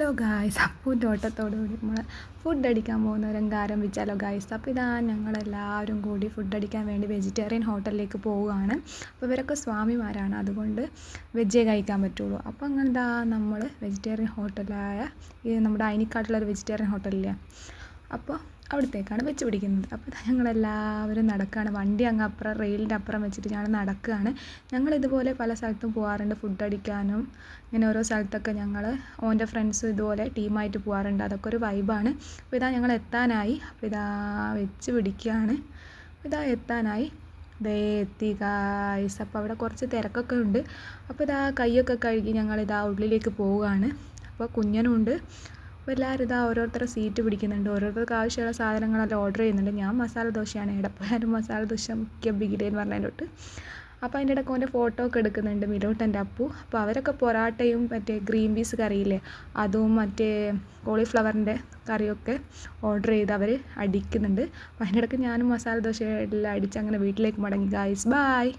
Hello guys, അപ്പൂൻ്റെ ഓട്ടത്തോടുകൂടി നമ്മൾ food അടിക്കാൻ പോകുന്നവരും ആരംഭിച്ചാലോ ഗായ്സ്. അപ്പോൾ ഇതാ ഞങ്ങളെല്ലാവരും കൂടി ഫുഡ് അടിക്കാൻ വേണ്ടി വെജിറ്റേറിയൻ ഹോട്ടലിലേക്ക് പോവുകയാണ്. അപ്പോൾ ഇവരൊക്കെ സ്വാമിമാരാണ്, അതുകൊണ്ട് വെജേ കഴിക്കാൻ പറ്റുള്ളൂ. അപ്പോൾ അങ്ങനെ ഇതാ നമ്മൾ വെജിറ്റേറിയൻ ഹോട്ടലായ നമ്മുടെ അയനിക്കാട്ടിലൊരു വെജിറ്റേറിയൻ ഹോട്ടലില്ലേ, അപ്പോൾ അവിടത്തേക്കാണ് വെച്ച് പിടിക്കുന്നത്. അപ്പോൾ ഞങ്ങളെല്ലാവരും നടക്കുകയാണ്. വണ്ടി അങ്ങ് അപ്പുറം റെയിലിൻ്റെ അപ്പുറം വെച്ചിട്ട് ഞങ്ങൾ നടക്കുകയാണ്. ഞങ്ങളിതുപോലെ പല സ്ഥലത്തും പോകാറുണ്ട് ഫുഡ് അടിക്കാനും. ഇങ്ങനെ ഓരോ സ്ഥലത്തൊക്കെ ഞങ്ങൾ ഓൻ്റെ ഫ്രണ്ട്സും ഇതുപോലെ ടീമായിട്ട് പോകാറുണ്ട്. അതൊക്കെ ഒരു വൈബാണ്. അപ്പോൾ ഇതാ ഞങ്ങൾ എത്താനായി. അപ്പോൾ ഇതാ വെച്ച് പിടിക്കുകയാണ്. ഇതാ എത്താനായി, ദേ എത്തി ഗായ്സ്. അപ്പോൾ അവിടെ കുറച്ച് തിരക്കൊക്കെ ഉണ്ട്. അപ്പോൾ ഇതാ കൈയൊക്കെ കഴുകി ഞങ്ങളിതാ ഉള്ളിലേക്ക് പോവുകയാണ്. അപ്പോൾ കുഞ്ഞനുണ്ട്. അപ്പോൾ എല്ലാവരും ഇതാ ഓരോരുത്തരുടെ സീറ്റ് പിടിക്കുന്നുണ്ട്. ഓരോരുത്തർക്ക് ആവശ്യമുള്ള സാധനങ്ങളെല്ലാം ഓർഡർ ചെയ്യുന്നുണ്ട്. ഞാൻ മസാല ദോശയാണ്, ഇവിടെ പോയാലും മസാല ദോശ മുഖ്യ ബിഗിഡേന്ന് പറഞ്ഞതിൻ്റെ തൊട്ട്. അപ്പോൾ അതിൻ്റെ ഇടയ്ക്ക് ഓൻ്റെ ഫോട്ടോ ഒക്കെ എടുക്കുന്നുണ്ട് മിലോട്ടൻ്റെ അപ്പു. അപ്പോൾ അവരൊക്കെ പൊറാട്ടയും മറ്റേ ഗ്രീൻ പീസ് കറിയില്ലേ, അതും മറ്റേ കോളിഫ്ലവറിൻ്റെ കറിയൊക്കെ ഓർഡർ ചെയ്ത് അവർ അടിക്കുന്നുണ്ട്. അപ്പോൾ അതിൻ്റെ ഇടയ്ക്ക് ഞാനും മസാല ദോശ എല്ലാം അടിച്ച് അങ്ങനെ വീട്ടിലേക്ക് മടങ്ങി ഗായ്സ്. ബായ്.